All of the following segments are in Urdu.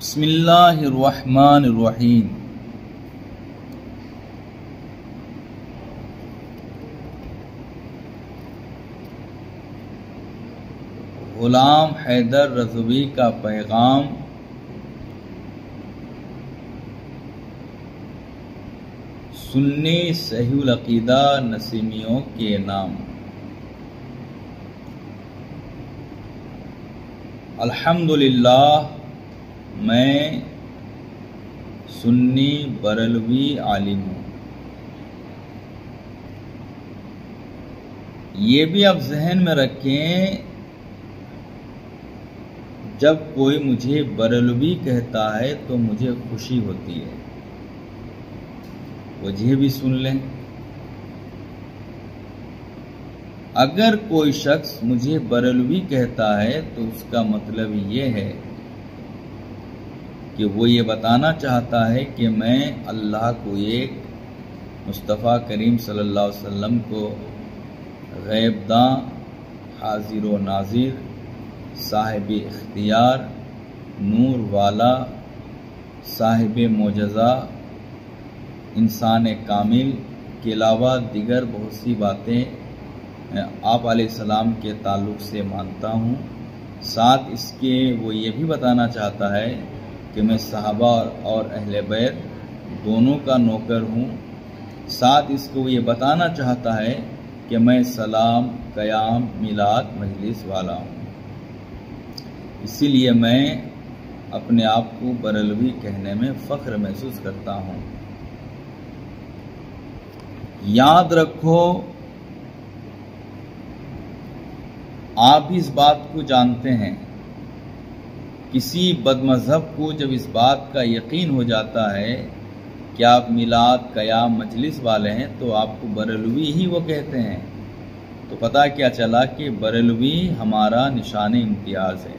بسم اللہ الرحمن الرحیم۔ غلام حیدر رضوی کا پیغام سنی صحیح العقیدہ نسیمیوں کے نام۔ الحمدللہ میں سنی بریلوی عالم ہوں۔ یہ بھی آپ ذہن میں رکھیں، جب کوئی مجھے بریلوی کہتا ہے تو مجھے خوشی ہوتی ہے۔ وجہ بھی سن لیں۔ اگر کوئی شخص مجھے بریلوی کہتا ہے تو اس کا مطلب یہ ہے کہ وہ یہ بتانا چاہتا ہے کہ میں اللہ کو ایک، مصطفیٰ کریم صلی اللہ علیہ وسلم کو غیب داں، حاضر و ناظر، صاحب اختیار، نور والا، صاحب معجزہ، انسان کامل کے علاوہ دیگر بہت سی باتیں آپ علیہ السلام کے تعلق سے مانتا ہوں۔ ساتھ اس کے وہ یہ بھی بتانا چاہتا ہے کہ میں صحابہ اور اہل بیت دونوں کا نوکر ہوں۔ ساتھ اس کو یہ بتانا چاہتا ہے کہ میں سلام، قیام، میلاد مجلس والا ہوں۔ اسی لیے میں اپنے آپ کو بریلوی کہنے میں فخر محسوس کرتا ہوں۔ یاد رکھو، آپ اس بات کو جانتے ہیں، کسی بد مذہب کو جب اس بات کا یقین ہو جاتا ہے کہ آپ میلاد، قیام، مجلس والے ہیں تو آپ کو بریلوی ہی وہ کہتے ہیں، تو پتہ کیا چلا کہ بریلوی ہمارا نشان امتیاز ہے۔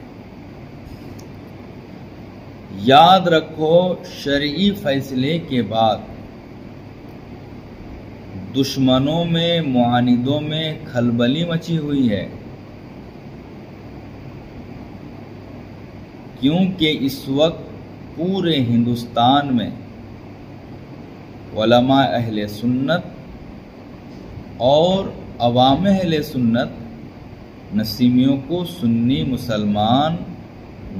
یاد رکھو، شرعی فیصلے کے بعد دشمنوں میں، معاندوں میں کھلبلی مچی ہوئی ہے، کیونکہ اس وقت پورے ہندوستان میں علماء اہل سنت اور عوام اہل سنت نسیمیوں کو سنی مسلمان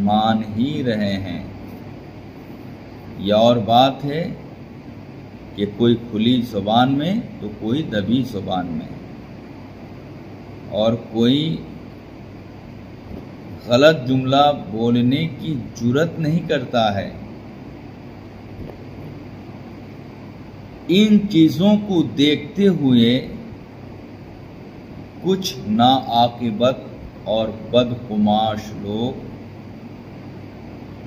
مان ہی رہے ہیں۔ یہ اور بات ہے کہ کوئی کھلی زبان میں تو کوئی دبی زبان میں، اور کوئی غلط جملہ بولنے کی جرات نہیں کرتا ہے۔ ان چیزوں کو دیکھتے ہوئے کچھ ناعاقبت اور بدقماش لوگ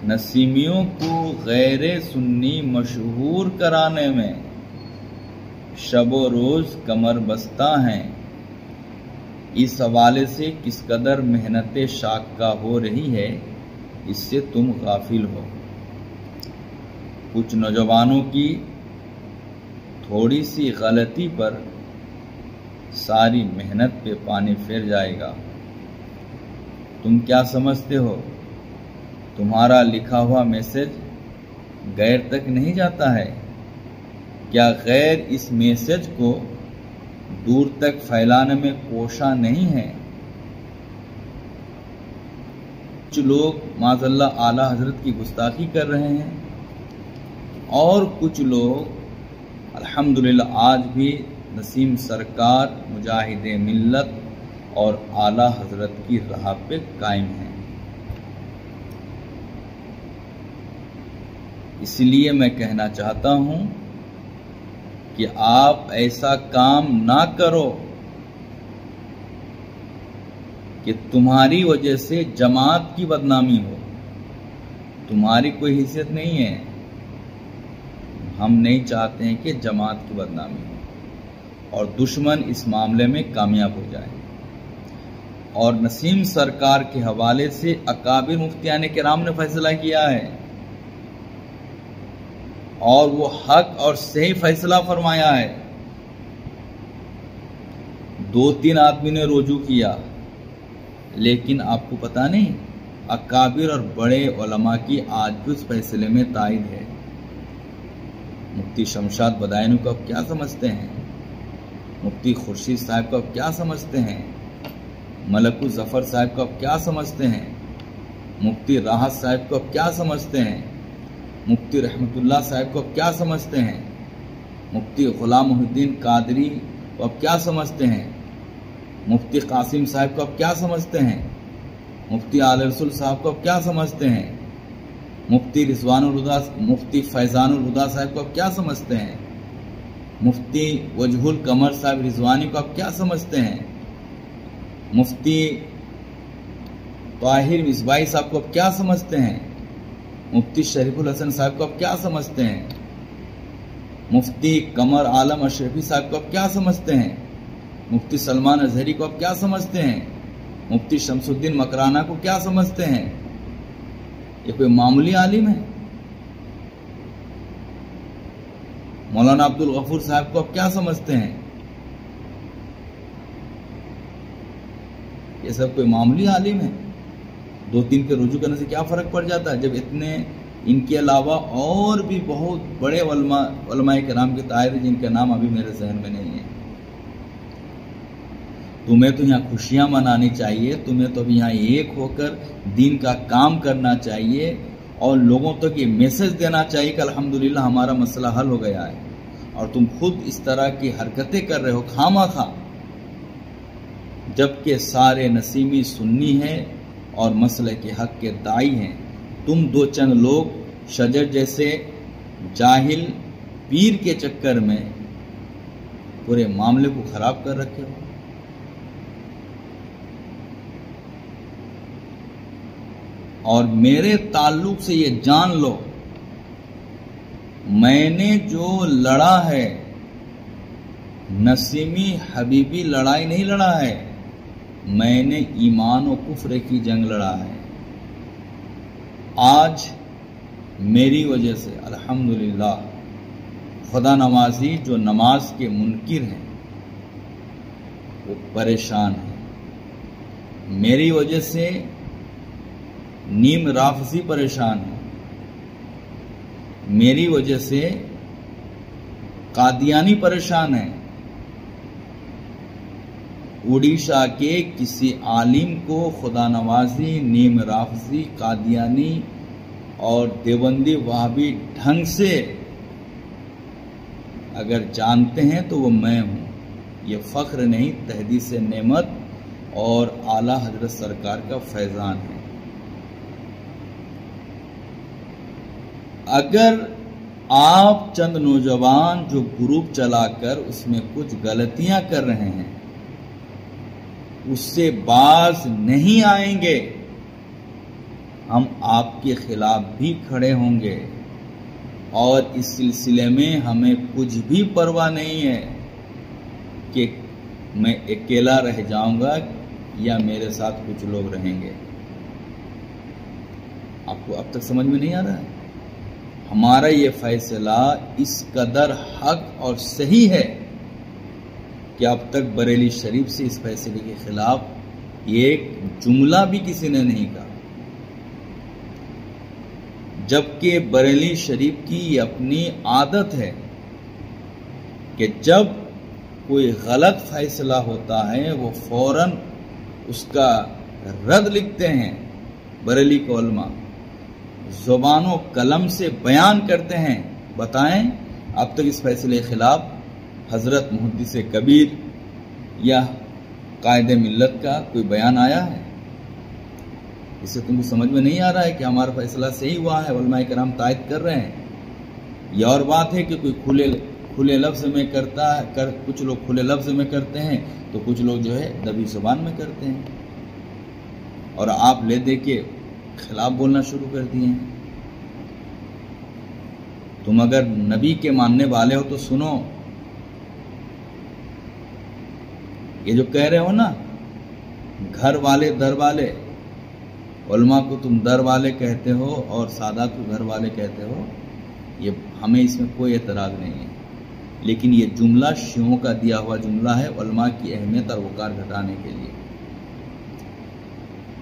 نسیمیوں کو غیر سنی مشہور کرانے میں شب و روز کمر بستہ ہیں۔ اس حوالے سے کس قدر محنت شاقہ ہو رہی ہے، اس سے تم غافل ہو۔ کچھ نوجوانوں کی تھوڑی سی غلطی پر ساری محنت پہ پانی پھر جائے گا۔ تم کیا سمجھتے ہو تمہارا لکھا ہوا میسج غیر تک نہیں جاتا ہے؟ کیا غیر اس میسج کو دور تک پھیلانے میں کوشاں نہیں ہے؟ کچھ لوگ معاذ اللہ اعلی حضرت کی گستاخی کر رہے ہیں، اور کچھ لوگ الحمدللہ آج بھی نسیم سرکار، مجاہد ملت اور اعلی حضرت کی راہ پہ قائم ہیں۔ اس لیے میں کہنا چاہتا ہوں کہ آپ ایسا کام نہ کرو کہ تمہاری وجہ سے جماعت کی بدنامی ہو۔ تمہاری کوئی حیثیت نہیں ہے، ہم نہیں چاہتے ہیں کہ جماعت کی بدنامی ہو اور دشمن اس معاملے میں کامیاب ہو جائے۔ اور نسیم سرکار کے حوالے سے اکابر مفتیان کرام نے فیصلہ کیا ہے، اور وہ حق اور صحیح فیصلہ فرمایا ہے۔ 2-3 آدمی نے رجوع کیا، لیکن آپ کو پتہ نہیں اکابر اور بڑے علماء کی آج بھی اس فیصلے میں تائید ہے۔ مفتی شمشاد بدائنی کو آپ کیا سمجھتے ہیں؟ مفتی خورشید صاحب کو آپ کیا سمجھتے ہیں؟ ملک الظفر صاحب کو آپ کیا سمجھتے ہیں؟ مفتی راحت صاحب کو آپ کیا سمجھتے ہیں؟ مفتی رحمت اللہ صاحب کو آپ کیا سمجھتے ہیں؟ مفتی غلام محی الدین قادری کو آپ کیا سمجھتے ہیں؟ مفتی قاسم صاحب کو آپ کیا سمجھتے ہیں؟ مفتی آل رسول صاحب کو آپ کیا سمجھتے ہیں؟ مفتی رضوان الہدا، مفتی فیضان الہدا صاحب کو آپ کیا سمجھتے ہیں؟ مفتی وجہ القمر صاحب رضوانی کو آپ کیا سمجھتے ہیں؟ مفتی طاہر مصباحی صاحب کو آپ کیا سمجھتے ہیں؟ مفتی شریف الحسن صاحب کو آپ کیا سمجھتے ہیں؟ مفتی قمر عالم اشرفی صاحب کو آپ کیا سمجھتے ہیں؟ مفتی سلمان اظہری کو آپ کیا سمجھتے ہیں؟ مفتی شمس الدین مکرانہ کو کیا سمجھتے ہیں؟ یہ کوئی معمولی عالم ہے؟ مولانا عبد الغفور صاحب کو آپ کیا سمجھتے ہیں؟ یہ سب کوئی معمولی عالم ہے؟ دو تین کے رجوع کرنے سے کیا فرق پڑ جاتا ہے، جب اتنے ان کے علاوہ اور بھی بہت بڑے علماء کرام کے طاہر ہیں جن کا نام ابھی میرے ذہن میں نہیں ہے۔ تمہیں تو یہاں خوشیاں منانی چاہیے، تمہیں تو ابھی یہاں ایک ہو کر دین کا کام کرنا چاہیے اور لوگوں تک یہ میسج دینا چاہیے کہ الحمدللہ ہمارا مسئلہ حل ہو گیا ہے، اور تم خود اس طرح کی حرکتیں کر رہے ہو خواہ خواہ، جبکہ سارے نسیمی سنی ہیں اور مسئلہ کے حق کے داعی ہیں۔ تم دو چند لوگ شجر جیسے جاہل پیر کے چکر میں پورے معاملے کو خراب کر رکھے ہو۔ اور میرے تعلق سے یہ جان لو، میں نے جو لڑا ہے نسیمی حبیبی لڑائی نہیں لڑا ہے، میں نے ایمان و کفر کی جنگ لڑا ہے۔ آج میری وجہ سے الحمدللہ خدا نوازی جو نماز کے منکر ہیں وہ پریشان ہیں، میری وجہ سے نیم رافضی پریشان ہے، میری وجہ سے قادیانی پریشان ہے۔ اڑیسہ کے کسی عالم کو خدا نوازی نیم رافضی قادیانی اور دیوبندی وہابی ڈھنگ سے اگر جانتے ہیں تو وہ میں ہوں۔ یہ فخر نہیں، تحدیث نعمت اور اعلیٰ حضرت سرکار کا فیضان ہے۔ اگر آپ چند نوجوان جو گروپ چلا کر اس میں کچھ غلطیاں کر رہے ہیں اس سے باز نہیں آئیں گے، ہم آپ کے خلاف بھی کھڑے ہوں گے، اور اس سلسلے میں ہمیں کچھ بھی پرواہ نہیں ہے کہ میں اکیلا رہ جاؤں گا یا میرے ساتھ کچھ لوگ رہیں گے۔ آپ کو اب تک سمجھ میں نہیں آ رہا ہے؟ ہمارا یہ فیصلہ اس قدر حق اور صحیح ہے کہ اب تک بریلی شریف سے اس فیصلے کے خلاف ایک جملہ بھی کسی نے نہیں کہا، جبکہ بریلی شریف کی یہ اپنی عادت ہے کہ جب کوئی غلط فیصلہ ہوتا ہے وہ فوراً اس کا رد لکھتے ہیں۔ بریلی کے علماء زبان و قلم سے بیان کرتے ہیں۔ بتائیں اب تک اس فیصلے کے خلاف حضرت محدث کبیر یا قائد ملت کا کوئی بیان آیا ہے؟ اس سے تم کو سمجھ میں نہیں آ رہا ہے کہ ہمارا فیصلہ صحیح ہوا ہے، علماء کرام تائید کر رہے ہیں۔ یہ اور بات ہے کہ کوئی کھلے لفظ میں کرتا ہے، کچھ لوگ کھلے لفظ میں کرتے ہیں تو کچھ لوگ جو ہے دبی زبان میں کرتے ہیں، اور آپ لے دے کے خلاف بولنا شروع کر دیے ہیں۔ تم اگر نبی کے ماننے والے ہو تو سنو، یہ جو کہہ رہے ہو نا گھر والے در والے، علماء کو تم در والے کہتے ہو اور سادات کو گھر والے کہتے ہو، یہ ہمیں اس میں کوئی اعتراض نہیں ہے، لیکن یہ جملہ شیعوں کا دیا ہوا جملہ ہے علماء کی اہمیت اور وقار گھٹانے کے لیے۔